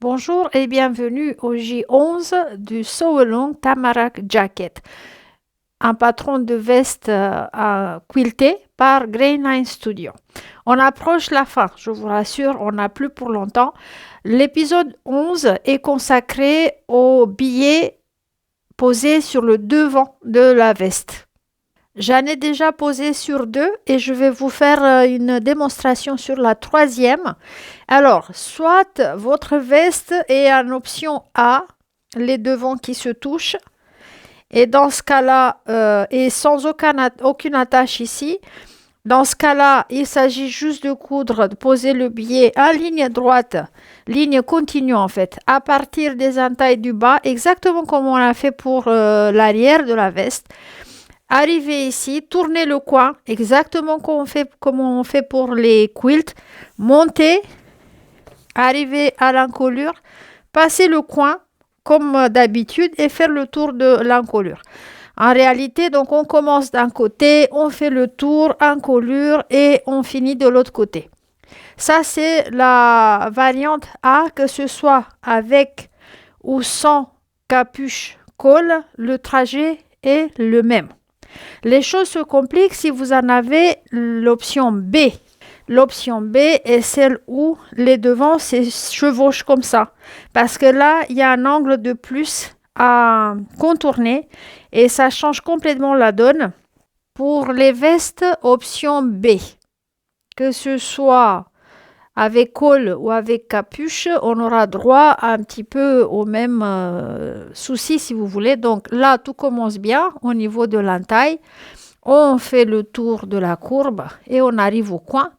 Bonjour et bienvenue au J11 du Sew Along Tamarack Jacket, un patron de veste quilté par Greyline Studio. On approche la fin, je vous rassure, on n'a plus pour longtemps. L'épisode 11 est consacré aux billets posés sur le devant de la veste. J'en ai déjà posé sur deux et je vais vous faire une démonstration sur la troisième. Alors, soit votre veste est en option A, les devants qui se touchent, et dans ce cas-là, et sans aucune attache ici, dans ce cas-là, il s'agit juste de coudre, de poser le billet en ligne droite, ligne continue en fait, à partir des entailles du bas, exactement comme on a fait pour l'arrière de la veste. Arrivez ici, tournez le coin, exactement comme on fait pour les quilts. Montez, arrivez à l'encolure, passez le coin comme d'habitude et faire le tour de l'encolure. En réalité, donc on commence d'un côté, on fait le tour, encolure et on finit de l'autre côté. Ça, c'est la variante A, que ce soit avec ou sans capuche col, le trajet est le même. Les choses se compliquent si vous en avez l'option B. L'option B est celle où les devants se chevauchent comme ça. Parce que là, il y a un angle de plus à contourner et ça change complètement la donne. Pour les vestes, option B. Que ce soit avec col ou avec capuche, on aura droit un petit peu au même souci si vous voulez. Donc là, tout commence bien au niveau de l'entaille. On fait le tour de la courbe et on arrive au coin.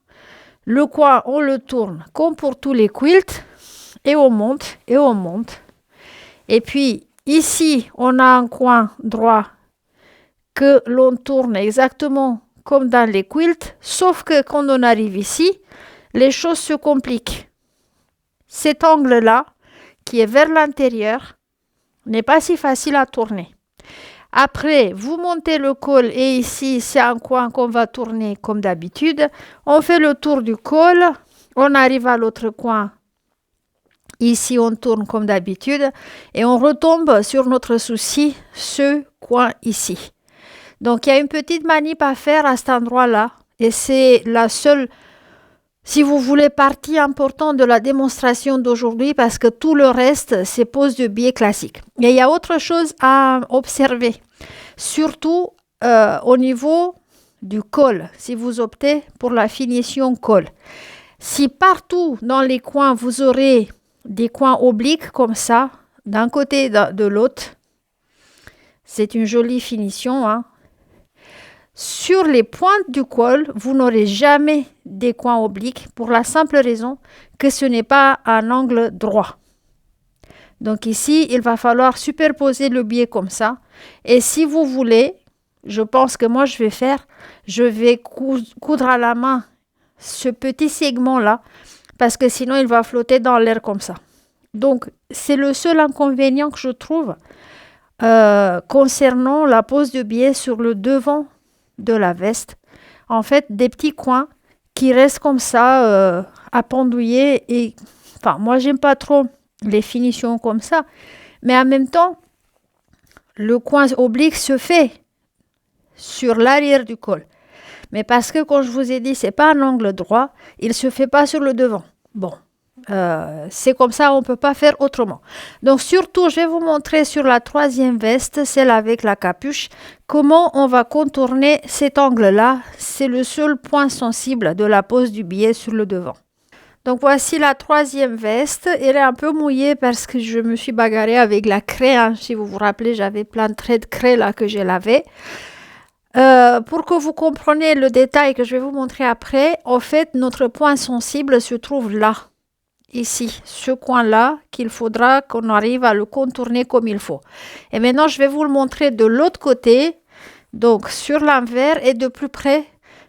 Le coin, on le tourne comme pour tous les quilts et on monte et on monte. Et puis ici, on a un coin droit que l'on tourne exactement comme dans les quilts, sauf que quand on arrive ici, les choses se compliquent. Cet angle-là, qui est vers l'intérieur, n'est pas si facile à tourner. Après, vous montez le col et ici, c'est un coin qu'on va tourner comme d'habitude. On fait le tour du col, on arrive à l'autre coin. Ici, on tourne comme d'habitude et on retombe sur notre souci, ce coin ici. Donc, il y a une petite manip à faire à cet endroit-là et c'est la seule, si vous voulez, partie importante de la démonstration d'aujourd'hui parce que tout le reste, c'est pose de biais classique. Et il y a autre chose à observer, surtout au niveau du col, si vous optez pour la finition col. Si partout dans les coins, vous aurez des coins obliques comme ça, d'un côté et de l'autre, c'est une jolie finition, hein. Sur les pointes du col, vous n'aurez jamais des coins obliques pour la simple raison que ce n'est pas un angle droit. Donc ici, il va falloir superposer le biais comme ça. Et si vous voulez, je pense que moi je vais coudre à la main ce petit segment-là parce que sinon il va flotter dans l'air comme ça. Donc c'est le seul inconvénient que je trouve concernant la pose de biais sur le devant de la veste. En fait, des petits coins qui restent comme ça à pendouiller. Et enfin, moi, j'aime pas trop les finitions comme ça. Mais en même temps, le coin oblique se fait sur l'arrière du col. Mais parce que, comme je vous ai dit, c'est pas un angle droit, il se fait pas sur le devant. Bon, c'est comme ça, on ne peut pas faire autrement. Donc surtout, je vais vous montrer sur la troisième veste, celle avec la capuche, comment on va contourner cet angle-là. C'est le seul point sensible de la pose du billet sur le devant. Donc voici la troisième veste. Elle est un peu mouillée parce que je me suis bagarrée avec la craie. Hein. Si vous vous rappelez, j'avais plein de traits de craie là que j'ai lavé. Pour que vous compreniez le détail que je vais vous montrer après, en fait, notre point sensible se trouve là. Ici, ce coin-là, qu'il faudra qu'on arrive à le contourner comme il faut. Et maintenant, je vais vous le montrer de l'autre côté, donc sur l'envers et de plus près.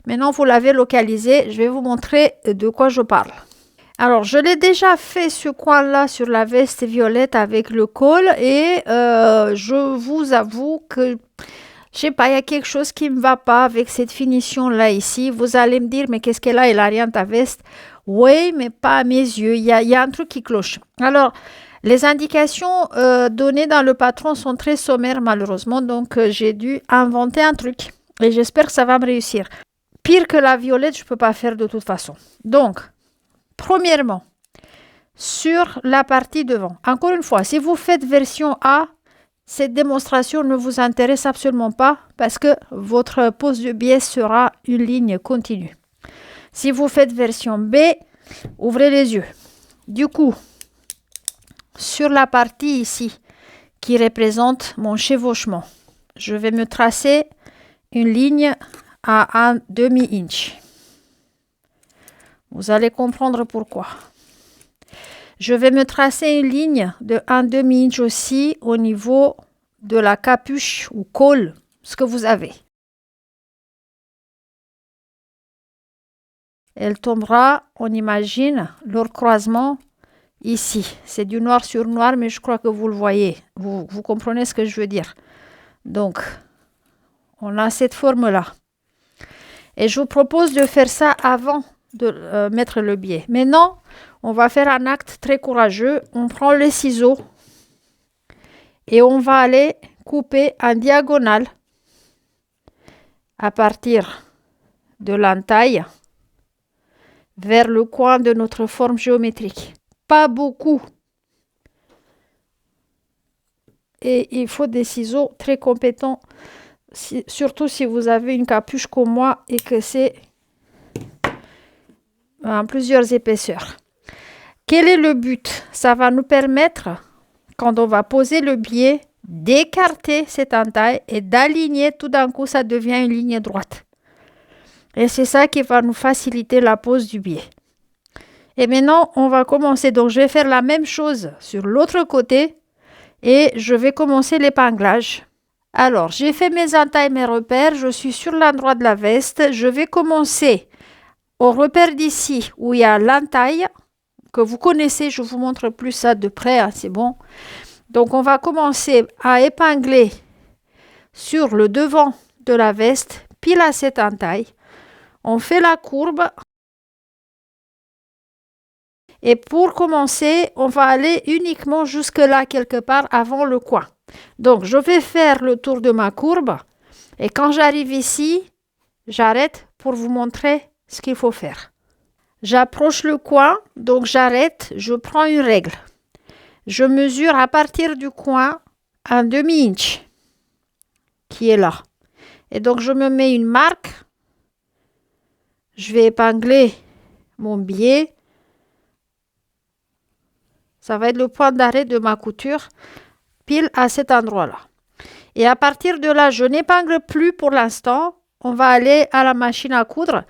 Maintenant, vous l'avez localisé, je vais vous montrer de quoi je parle. Alors, je l'ai déjà fait ce coin-là sur la veste violette avec le col et je vous avoue que Je sais pas, il y a quelque chose qui ne me va pas avec cette finition-là ici. Vous allez me dire, mais qu'est-ce qu'elle a, Ilaria, ta veste? Oui, mais pas à mes yeux. Il y a un truc qui cloche. Alors, les indications données dans le patron sont très sommaires, malheureusement. Donc, j'ai dû inventer un truc. Et j'espère que ça va me réussir. Pire que la violette, je ne peux pas faire de toute façon. Donc, premièrement, sur la partie devant. Encore une fois, si vous faites version A, cette démonstration ne vous intéresse absolument pas parce que votre pose de biais sera une ligne continue. Si vous faites version B, ouvrez les yeux. Du coup, sur la partie ici qui représente mon chevauchement, je vais me tracer une ligne à un demi-inch. Vous allez comprendre pourquoi. Je vais me tracer une ligne de 1 demi-inch aussi au niveau de la capuche ou col, ce que vous avez. Elle tombera, on imagine, leur croisement ici. C'est du noir sur noir, mais je crois que vous le voyez. Vous comprenez ce que je veux dire. Donc, on a cette forme-là. Et je vous propose de faire ça avant de mettre le biais. Maintenant, on va faire un acte très courageux. On prend les ciseaux et on va aller couper en diagonale à partir de l'entaille vers le coin de notre forme géométrique. Pas beaucoup. Et il faut des ciseaux très compétents, surtout si vous avez une capuche comme moi et que c'est en plusieurs épaisseurs. Quel est le but? Ça va nous permettre, quand on va poser le biais, d'écarter cette entaille et d'aligner. Tout d'un coup, ça devient une ligne droite. Et c'est ça qui va nous faciliter la pose du biais. Et maintenant, on va commencer. Donc, je vais faire la même chose sur l'autre côté et je vais commencer l'épinglage. Alors, j'ai fait mes entailles, mes repères. Je suis sur l'endroit de la veste. Je vais commencer au repère d'ici où il y a l'entaille que vous connaissez. Je vous montre plus ça de près, hein, c'est bon. Donc, on va commencer à épingler sur le devant de la veste, pile à cette entaille. On fait la courbe. Et pour commencer, on va aller uniquement jusque là, quelque part, avant le coin. Donc, je vais faire le tour de ma courbe. Et quand j'arrive ici, j'arrête pour vous montrer ce qu'il faut faire. J'approche le coin, donc j'arrête, je prends une règle. Je mesure à partir du coin un demi-inch qui est là. Et donc, je me mets une marque. Je vais épingler mon biais. Ça va être le point d'arrêt de ma couture, pile à cet endroit-là. Et à partir de là, je n'épingle plus pour l'instant. On va aller à la machine à coudre.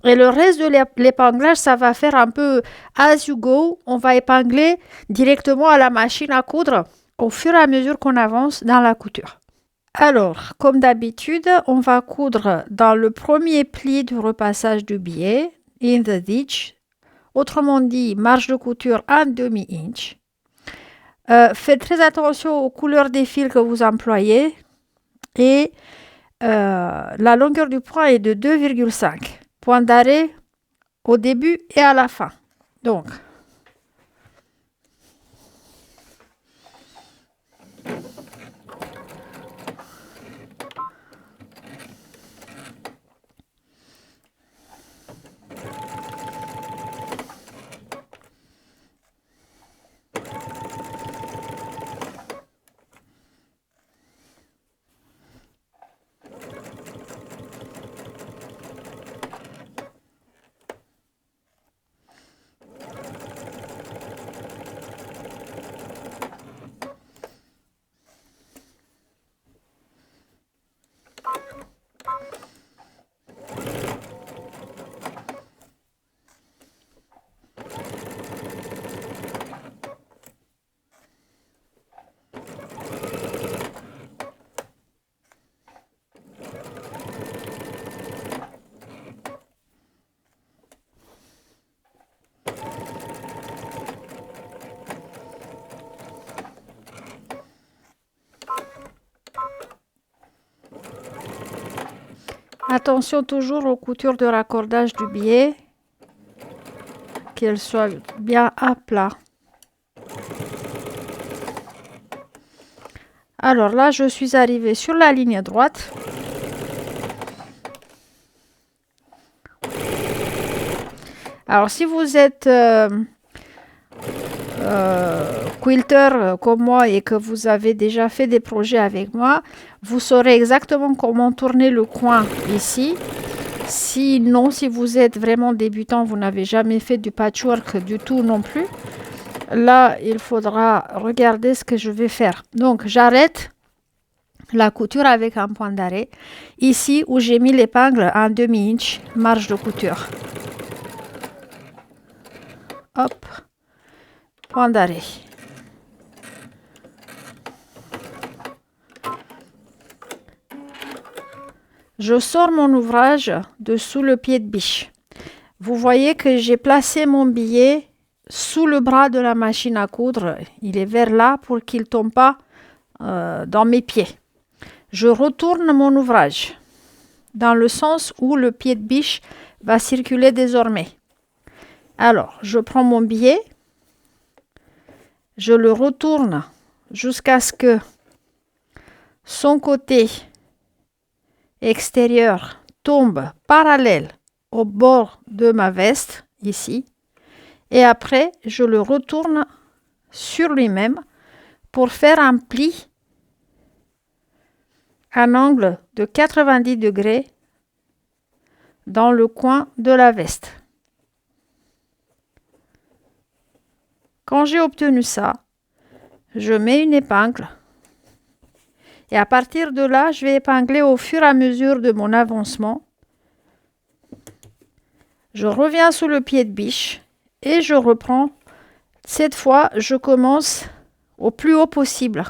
Et le reste de l'épinglage, ça va faire un peu as you go. On va épingler directement à la machine à coudre au fur et à mesure qu'on avance dans la couture. Alors, comme d'habitude, on va coudre dans le premier pli du repassage du biais, in the ditch. Autrement dit, marge de couture 1 demi-inch. Faites très attention aux couleurs des fils que vous employez. Et la longueur du point est de 2,5. Point d'arrêt au début et à la fin. Donc, Attention toujours aux coutures de raccordage du biais, qu'elles soient bien à plat. Alors là, je suis arrivée sur la ligne droite. Alors si vous êtes quilter comme moi et que vous avez déjà fait des projets avec moi, vous saurez exactement comment tourner le coin ici. Sinon, si vous êtes vraiment débutant, vous n'avez jamais fait du patchwork du tout non plus, là, il faudra regarder ce que je vais faire. Donc, j'arrête la couture avec un point d'arrêt. Ici, où j'ai mis l'épingle à 1/2 inch, marge de couture. Hop, point d'arrêt. Je sors mon ouvrage de sous le pied de biche. Vous voyez que j'ai placé mon billet sous le bras de la machine à coudre. Il est vers là pour qu'il ne tombe pas dans mes pieds. Je retourne mon ouvrage dans le sens où le pied de biche va circuler désormais. Alors, je prends mon billet, je le retourne jusqu'à ce que son côté extérieur tombe parallèle au bord de ma veste, ici, et après, je le retourne sur lui-même pour faire un pli à un angle de 90 degrés dans le coin de la veste. Quand j'ai obtenu ça, je mets une épingle et à partir de là, je vais épingler au fur et à mesure de mon avancement. Je reviens sous le pied de biche et je reprends. Cette fois, je commence au plus haut possible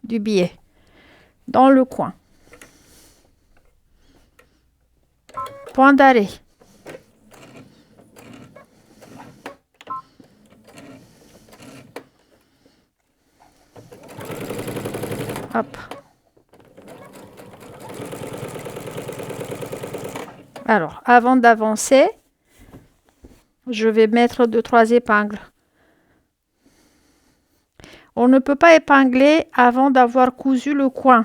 du billet, dans le coin. Point d'arrêt. Hop. Alors, avant d'avancer, je vais mettre 2-3 épingles. On ne peut pas épingler avant d'avoir cousu le coin.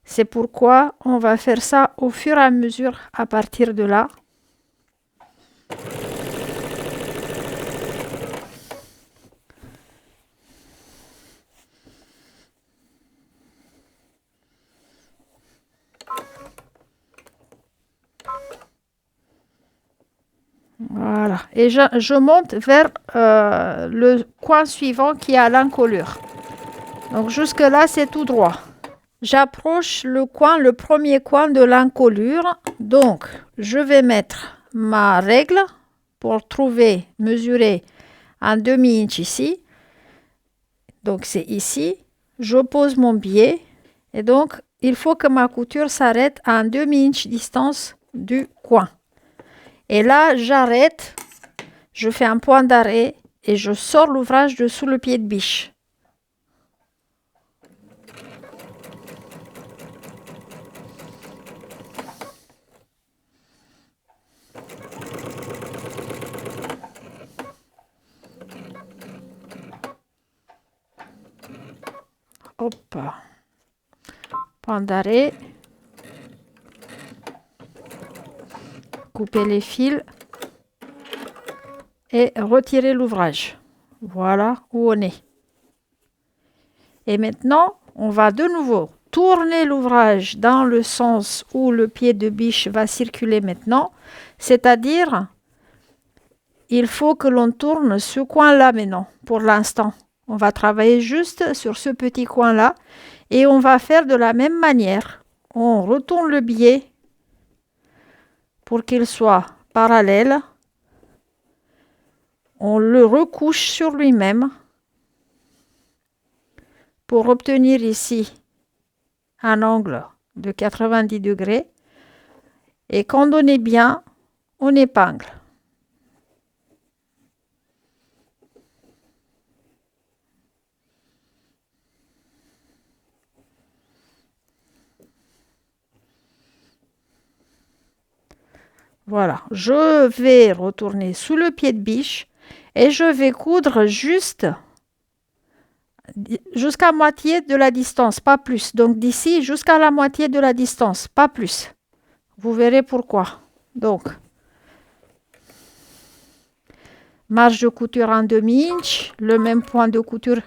C'est pourquoi on va faire ça au fur et à mesure à partir de là. Voilà. Et je monte vers le coin suivant qui est à l'encolure. Donc jusque là, c'est tout droit. J'approche le coin, le premier coin de l'encolure. Donc, je vais mettre ma règle pour trouver, mesurer 1/2 inch ici. Donc, c'est ici. Je pose mon biais. Et donc, il faut que ma couture s'arrête à 1/2 inch distance du coin. Et là, j'arrête. Je fais un point d'arrêt et je sors l'ouvrage de sous le pied de biche. Hop. Point d'arrêt. Couper les fils. Et retirer l'ouvrage. Voilà où on est. Et maintenant, on va de nouveau tourner l'ouvrage dans le sens où le pied de biche va circuler maintenant. C'est-à-dire, il faut que l'on tourne ce coin-là maintenant, pour l'instant. On va travailler juste sur ce petit coin-là. Et on va faire de la même manière. On retourne le biais pour qu'il soit parallèle. On le recouche sur lui-même pour obtenir ici un angle de 90 degrés. Et quand on est bien, on épingle. Voilà, je vais retourner sous le pied de biche et je vais coudre juste jusqu'à moitié de la distance, pas plus. Donc d'ici jusqu'à la moitié de la distance, pas plus. Vous verrez pourquoi. Donc, marge de couture en demi-inch, le même point de couture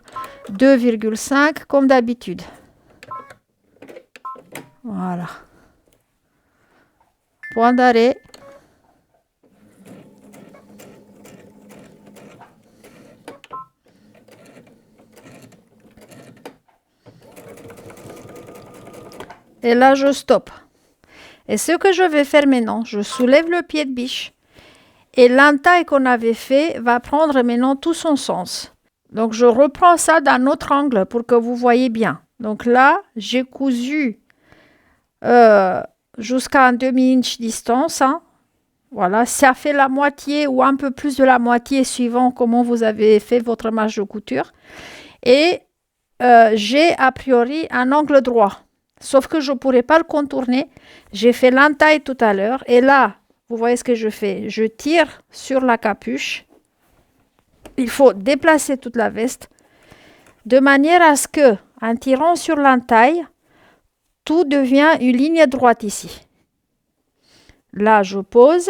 2,5 comme d'habitude. Voilà. Point d'arrêt. Et là, je stoppe. Et ce que je vais faire maintenant, je soulève le pied de biche. Et l'entaille qu'on avait fait va prendre maintenant tout son sens. Donc, je reprends ça d'un autre angle pour que vous voyez bien. Donc là, j'ai cousu jusqu'à un demi-inch distance. Hein. Voilà, ça fait la moitié ou un peu plus de la moitié suivant comment vous avez fait votre marge de couture. Et j'ai a priori un angle droit. Sauf que je ne pourrais pas le contourner. J'ai fait l'entaille tout à l'heure. Et là, vous voyez ce que je fais. Je tire sur la capuche. Il faut déplacer toute la veste de manière à ce que, en tirant sur l'entaille, tout devient une ligne droite ici. Là, je pose.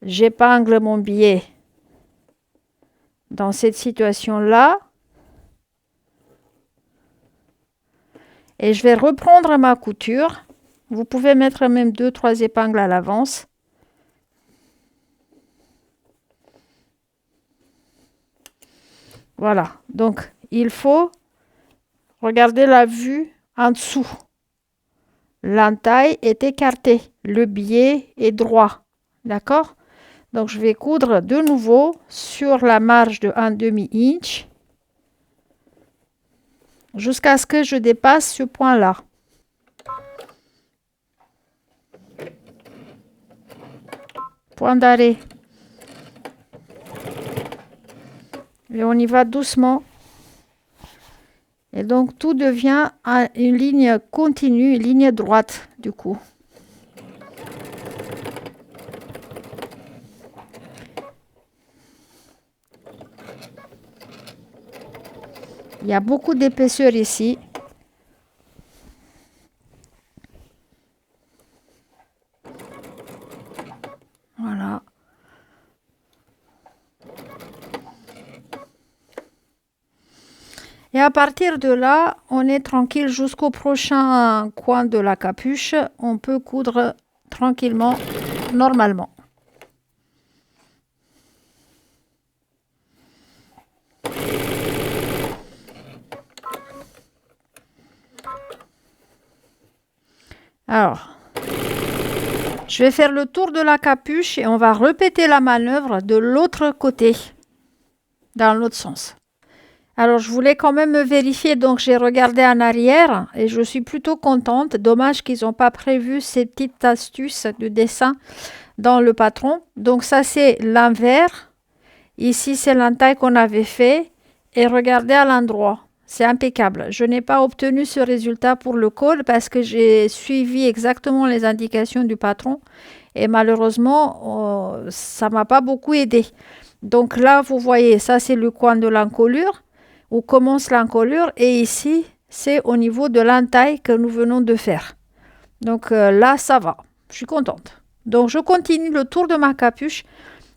J'épingle mon biais dans cette situation-là. Et je vais reprendre ma couture. Vous pouvez mettre même 2-3 épingles à l'avance. Voilà. Donc, il faut regarder la vue en dessous. L'entaille est écartée. Le biais est droit. D'accord? Donc, je vais coudre de nouveau sur la marge de 1/2 inch jusqu'à ce que je dépasse ce point-là. Point d'arrêt. Et on y va doucement. Et donc, tout devient une ligne continue, une ligne droite, du coup. Il y a beaucoup d'épaisseur ici. Voilà. Et à partir de là, on est tranquille jusqu'au prochain coin de la capuche. On peut coudre tranquillement, normalement. Alors, je vais faire le tour de la capuche et on va répéter la manœuvre de l'autre côté, dans l'autre sens. Alors, je voulais quand même vérifier, donc j'ai regardé en arrière et je suis plutôt contente. Dommage qu'ils n'ont pas prévu ces petites astuces de dessin dans le patron. Donc, ça, c'est l'envers. Ici, c'est l'entaille qu'on avait fait. Et regardez à l'endroit. C'est impeccable. Je n'ai pas obtenu ce résultat pour le col parce que j'ai suivi exactement les indications du patron. Et malheureusement, ça ne m'a pas beaucoup aidé. Donc là, vous voyez, ça, c'est le coin de l'encolure où commence l'encolure. Et ici, c'est au niveau de l'entaille que nous venons de faire. Donc là, ça va. Je suis contente. Donc, je continue le tour de ma capuche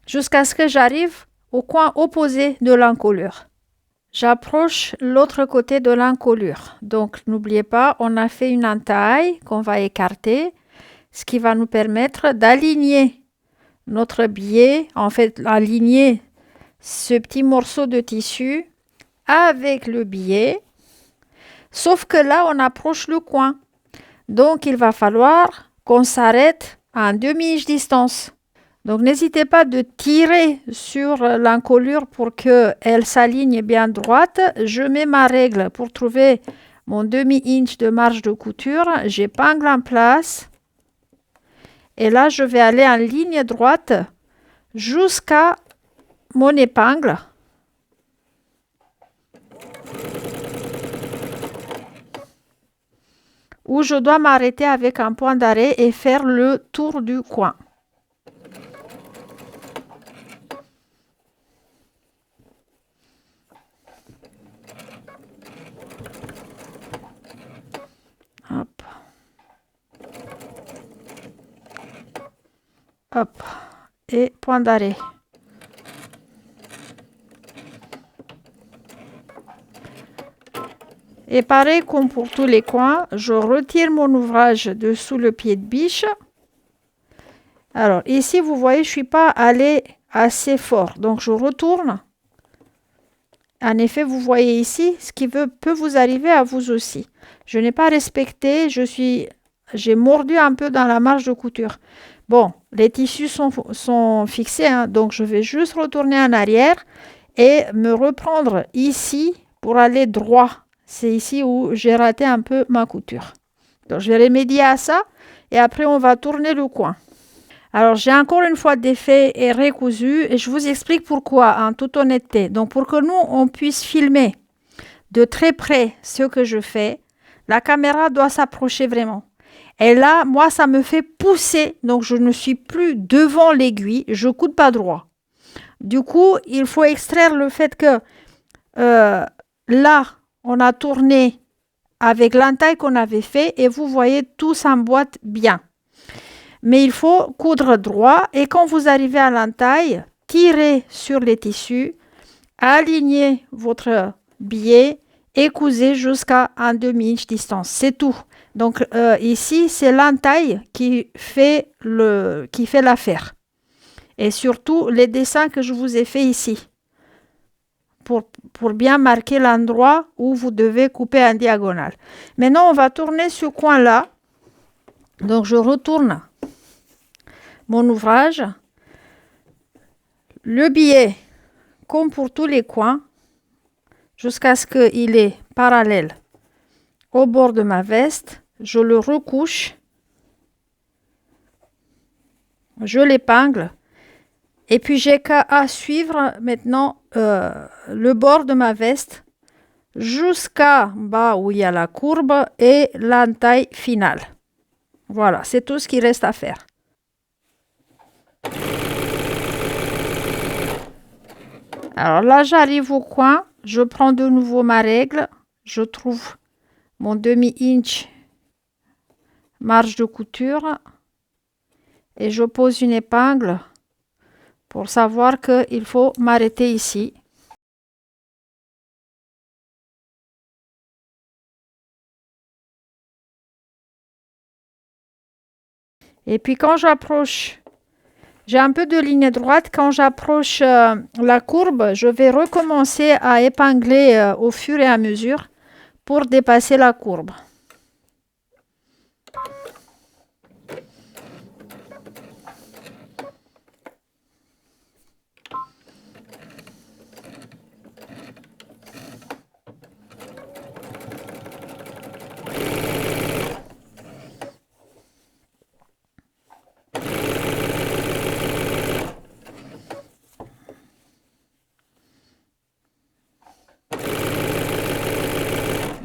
jusqu'à ce que j'arrive au coin opposé de l'encolure. J'approche l'autre côté de l'encolure. Donc, n'oubliez pas, on a fait une entaille qu'on va écarter, ce qui va nous permettre d'aligner notre biais, en fait, aligner ce petit morceau de tissu avec le biais. Sauf que là, on approche le coin. Donc, il va falloir qu'on s'arrête à un demi-inch distance. Donc, n'hésitez pas de tirer sur l'encolure pour qu'elle s'aligne bien droite. Je mets ma règle pour trouver mon demi-inch de marge de couture. J'épingle en place. Et là, je vais aller en ligne droite jusqu'à mon épingle. où je dois m'arrêter avec un point d'arrêt et faire le tour du coin. Hop. Hop. Et point d'arrêt. Et pareil comme pour tous les coins, je retire mon ouvrage dessous le pied de biche. Alors ici, vous voyez, je ne suis pas allée assez fort. Donc je retourne. En effet, vous voyez ici, ce qui peut vous arriver à vous aussi. Je n'ai pas respecté, j'ai mordu un peu dans la marge de couture. Bon, les tissus sont fixés, hein, donc je vais juste retourner en arrière et me reprendre ici pour aller droit. C'est ici où j'ai raté un peu ma couture. Donc je vais remédier à ça et après on va tourner le coin. Alors j'ai encore une fois défait et recousu et je vous explique pourquoi en toute honnêteté. Donc pour que nous on puisse filmer de très près ce que je fais, la caméra doit s'approcher vraiment. Et là, moi, ça me fait pousser, donc je ne suis plus devant l'aiguille, je coude pas droit. Du coup, il faut extraire le fait que là, on a tourné avec l'entaille qu'on avait fait et vous voyez, tout s'emboîte bien. Mais il faut coudre droit et quand vous arrivez à l'entaille, tirez sur les tissus, alignez votre billet et cousez jusqu'à un demi-inch distance. C'est tout. Donc ici, c'est l'entaille qui fait l'affaire. Et surtout, les dessins que je vous ai fait ici. Pour bien marquer l'endroit où vous devez couper en diagonale. Maintenant, on va tourner ce coin-là. Donc, je retourne mon ouvrage. Le billet, comme pour tous les coins, jusqu'à ce qu'il est parallèle au bord de ma veste. Je le recouche. Je l'épingle. Et puis, j'ai qu'à suivre maintenant le bord de ma veste jusqu'à bas où il y a la courbe et l'entaille finale. Voilà, c'est tout ce qui reste à faire. Alors là, j'arrive au coin, je prends de nouveau ma règle, je trouve mon demi-inch marge de couture et je pose une épingle pour savoir qu'il faut m'arrêter ici. Et puis quand j'approche, j'ai un peu de ligne droite, quand j'approche la courbe, je vais recommencer à épingler au fur et à mesure pour dépasser la courbe.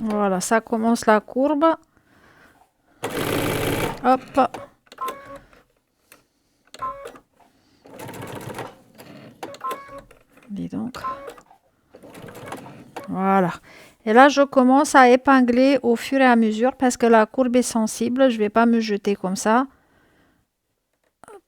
Voilà, ça commence la courbe. Hop. Dis donc. Voilà. Et là, je commence à épingler au fur et à mesure parce que la courbe est sensible. Je ne vais pas me jeter comme ça. Hop.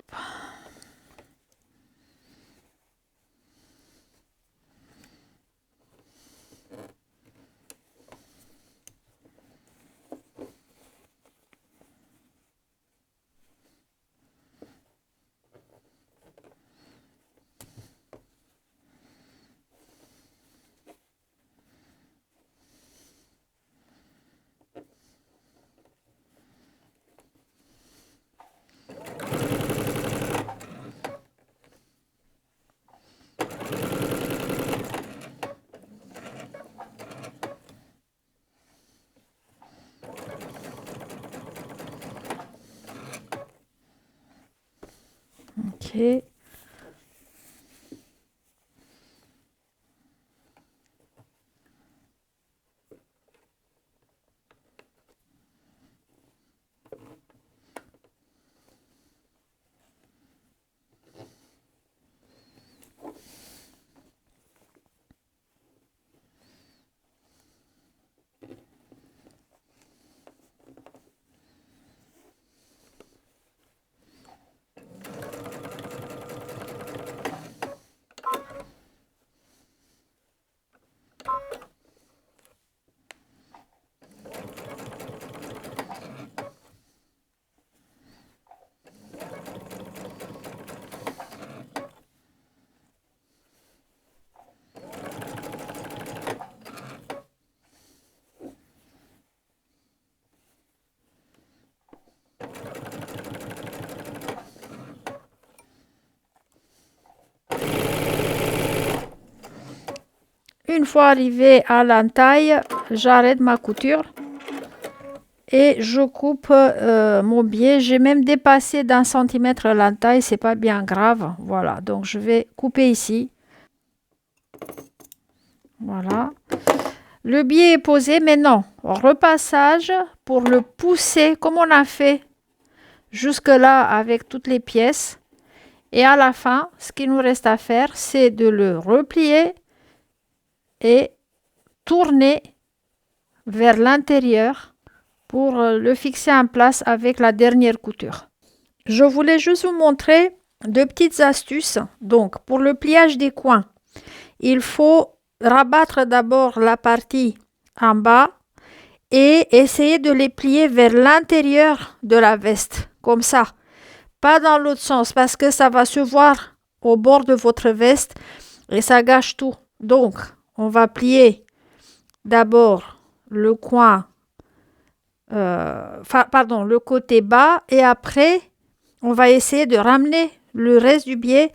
Ok. Une fois arrivé à l'entaille, j'arrête ma couture et je coupe mon biais. J'ai même dépassé d'1 centimètre l'entaille, c'est pas bien grave. Voilà, donc je vais couper ici. Voilà. Le biais est posé, maintenant, repassage pour le pousser comme on a fait jusque-là avec toutes les pièces. Et à la fin, ce qu'il nous reste à faire, c'est de le replier et tourner vers l'intérieur pour le fixer en place avec la dernière couture. Je voulais juste vous montrer deux petites astuces. Donc, pour le pliage des coins, il faut rabattre d'abord la partie en bas et essayer de les plier vers l'intérieur de la veste, comme ça. Pas dans l'autre sens parce que ça va se voir au bord de votre veste et ça gâche tout. Donc, on va plier d'abord le coin, le côté bas et après, on va essayer de ramener le reste du biais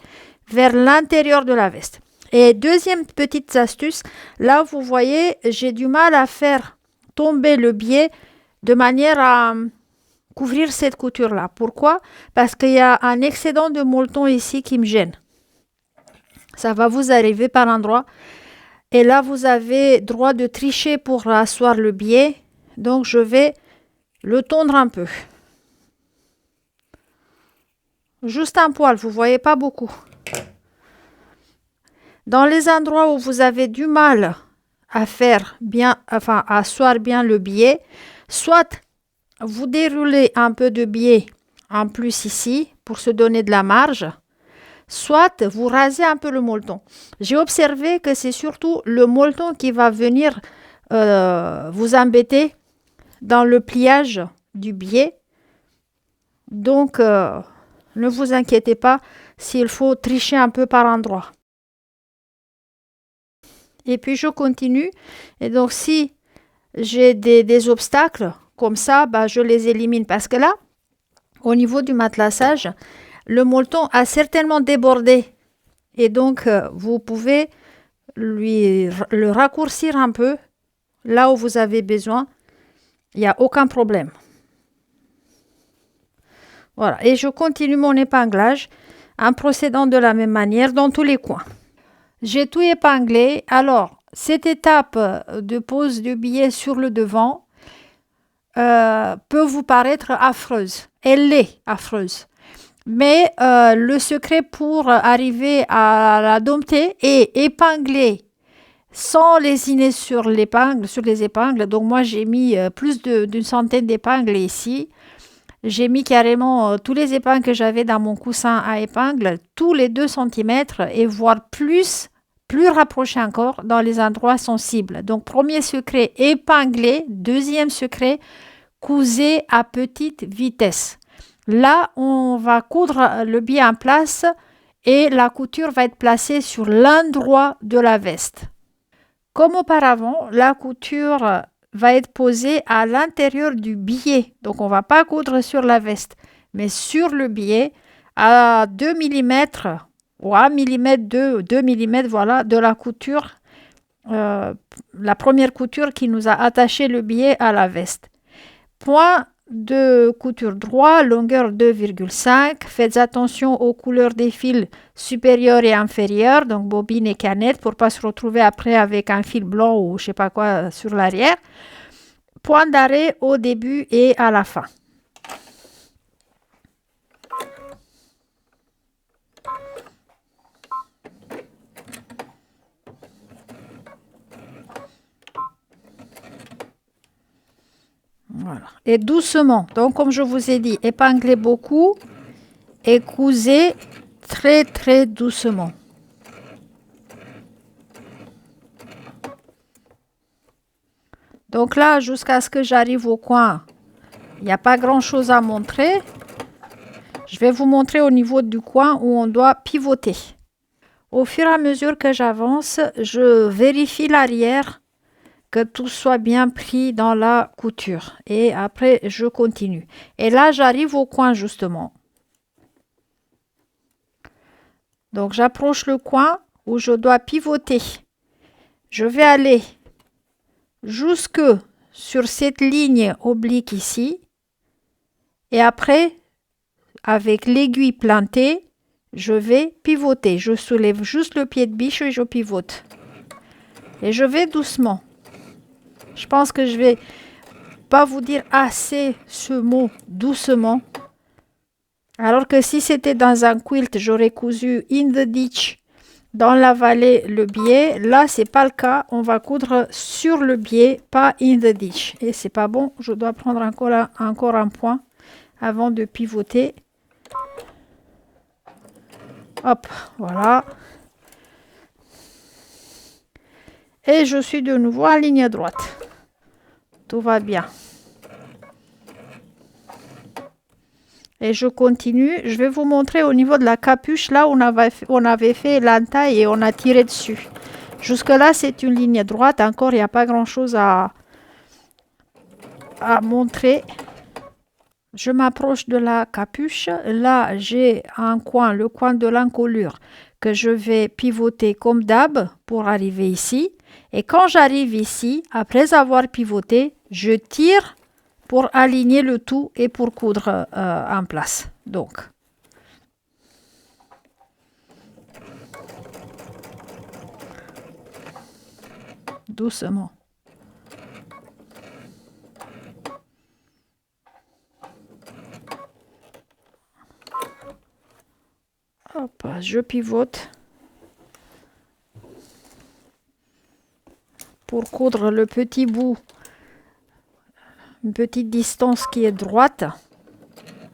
vers l'intérieur de la veste. Et deuxième petite astuce, là vous voyez, j'ai du mal à faire tomber le biais de manière à couvrir cette couture là. Pourquoi? Parce qu'il y a un excédent de molleton ici qui me gêne. Ça va vous arriver par endroit. Et là vous avez droit de tricher pour asseoir le biais. Donc je vais le tondre un peu. Juste un poil, vous voyez pas beaucoup. Dans les endroits où vous avez du mal à faire bien, à asseoir bien le biais, soit vous déroulez un peu de biais en plus ici pour se donner de la marge, soit vous rasez un peu le molleton. J'ai observé que c'est surtout le molleton qui va venir vous embêter dans le pliage du biais. Donc, ne vous inquiétez pas s'il faut tricher un peu par endroit. Et puis je continue. Et donc si j'ai des obstacles comme ça, je les élimine. Parce que là, au niveau du matelassage, le molleton a certainement débordé. Et donc, vous pouvez le raccourcir un peu là où vous avez besoin. Il n'y a aucun problème. Voilà. Et je continue mon épinglage en procédant de la même manière dans tous les coins. J'ai tout épinglé. Alors, cette étape de pose de biais sur le devant peut vous paraître affreuse. Elle est affreuse. Mais le secret pour arriver à la dompter est épingler sans lésiner sur les épingles. Donc moi, j'ai mis plus d'une centaine d'épingles ici. J'ai mis carrément tous les épingles que j'avais dans mon coussin à épingles, tous les 2 cm et voire plus rapprochés encore dans les endroits sensibles. Donc, premier secret, épingler. Deuxième secret, cousez à petite vitesse. Là, on va coudre le biais en place et la couture va être placée sur l'endroit de la veste. Comme auparavant, la couture va être posée à l'intérieur du biais. Donc, on ne va pas coudre sur la veste, mais sur le biais à 2 mm ou 1 mm, 2 mm, voilà, de la couture, la première couture qui nous a attaché le biais à la veste. Point de couture droit, longueur 2,5. Faites attention aux couleurs des fils supérieurs et inférieurs, donc bobine et canette, pour ne pas se retrouver après avec un fil blanc ou je ne sais pas quoi sur l'arrière. Point d'arrêt au début et à la fin. Voilà. Et doucement, donc comme je vous ai dit, épinglez beaucoup et cousez très très doucement. Donc là, jusqu'à ce que j'arrive au coin, il n'y a pas grand chose à montrer. Je vais vous montrer au niveau du coin où on doit pivoter. Au fur et à mesure que j'avance, je vérifie l'arrière, que tout soit bien pris dans la couture. Et après, je continue. Et là, j'arrive au coin justement. Donc, j'approche le coin où je dois pivoter Je vais aller jusque sur cette ligne oblique ici. Et après, avec l'aiguille plantée, je vais pivoter. Je soulève juste le pied de biche et je pivote. Et je vais doucement. Je pense que je vais pas vous dire assez ce mot doucement. Alors que si c'était dans un quilt, j'aurais cousu in the ditch, dans la vallée, le biais. Là, c'est pas le cas. On va coudre sur le biais, pas in the ditch. Et c'est pas bon. Je dois prendre encore un point avant de pivoter. Hop, voilà. Et je suis de nouveau en ligne droite. Tout va bien. Et je continue. Je vais vous montrer au niveau de la capuche, là où on avait fait l'entaille et on a tiré dessus. Jusque là, c'est une ligne droite. Encore, il n'y a pas grand-chose à montrer. Je m'approche de la capuche. Là, j'ai un coin, le coin de l'encolure, que je vais pivoter comme d'hab pour arriver ici. Et quand j'arrive ici, après avoir pivoté, je tire pour aligner le tout et pour coudre en place. Donc, doucement. Hop, je pivote pour coudre le petit bout, une petite distance qui est droite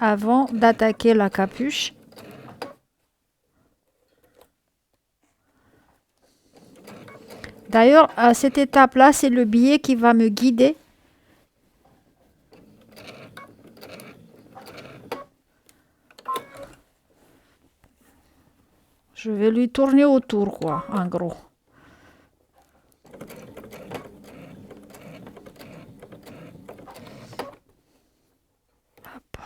avant d'attaquer la capuche. D'ailleurs, à cette étape-là, c'est le biais qui va me guider. Je vais lui tourner autour, quoi, en gros. Hop.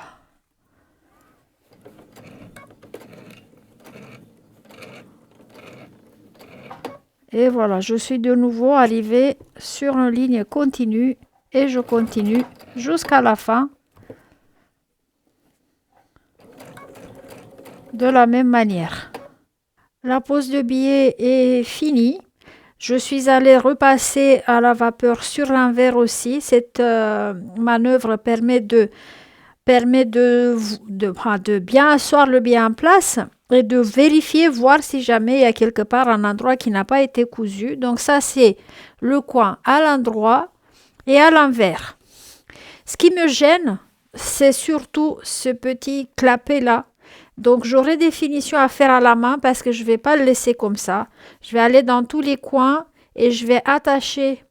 Et voilà, je suis de nouveau arrivée sur une ligne continue et je continue jusqu'à la fin de la même manière. La pose de biais est finie. Je suis allée repasser à la vapeur sur l'envers aussi. Cette manœuvre permet de bien asseoir le biais en place et de vérifier, voir si jamais il y a quelque part un endroit qui n'a pas été cousu. Donc ça, c'est le coin à l'endroit et à l'envers. Ce qui me gêne, c'est surtout ce petit clapet là. Donc j'aurai des finitions à faire à la main parce que je ne vais pas le laisser comme ça. Je vais aller dans tous les coins et je vais attacher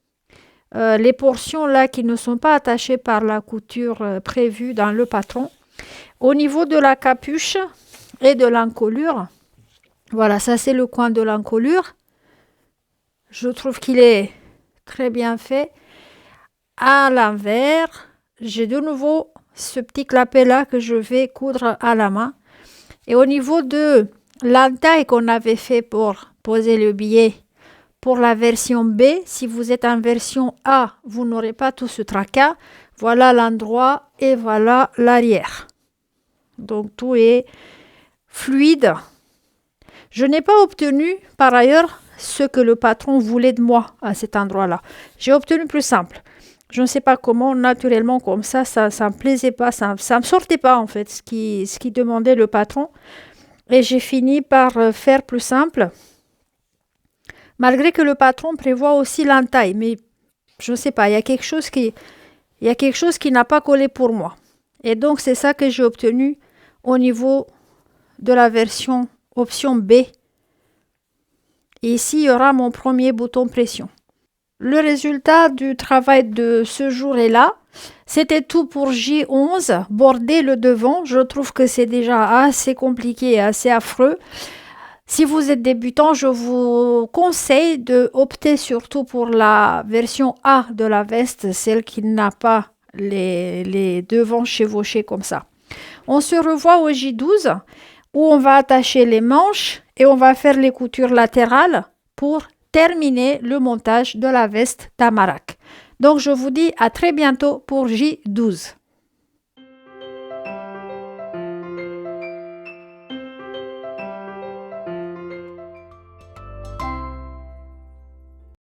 les portions là qui ne sont pas attachées par la couture prévue dans le patron. Au niveau de la capuche et de l'encolure, voilà, ça c'est le coin de l'encolure. Je trouve qu'il est très bien fait. À l'envers, j'ai de nouveau ce petit clapet là que je vais coudre à la main. Et au niveau de l'entaille qu'on avait fait pour poser le biais pour la version B, si vous êtes en version A, vous n'aurez pas tout ce tracas. Voilà l'endroit et voilà l'arrière. Donc tout est fluide. Je n'ai pas obtenu par ailleurs ce que le patron voulait de moi à cet endroit-là. J'ai obtenu plus simple. Je ne sais pas comment, naturellement comme ça me plaisait pas, ça me sortait pas en fait ce qui demandait le patron. Et j'ai fini par faire plus simple. Malgré que le patron prévoit aussi l'entaille, mais je ne sais pas, il y a quelque chose qui n'a pas collé pour moi. Et donc c'est ça que j'ai obtenu au niveau de la version option B. Et ici, il y aura mon premier bouton pression. Le résultat du travail de ce jour est là. C'était tout pour J11. Border le devant, je trouve que c'est déjà assez compliqué et assez affreux. Si vous êtes débutant, je vous conseille de opter surtout pour la version A de la veste, celle qui n'a pas les devants chevauchés comme ça. On se revoit au J12 où on va attacher les manches et on va faire les coutures latérales pour terminer le montage de la veste Tamarack. Donc je vous dis à très bientôt pour J12.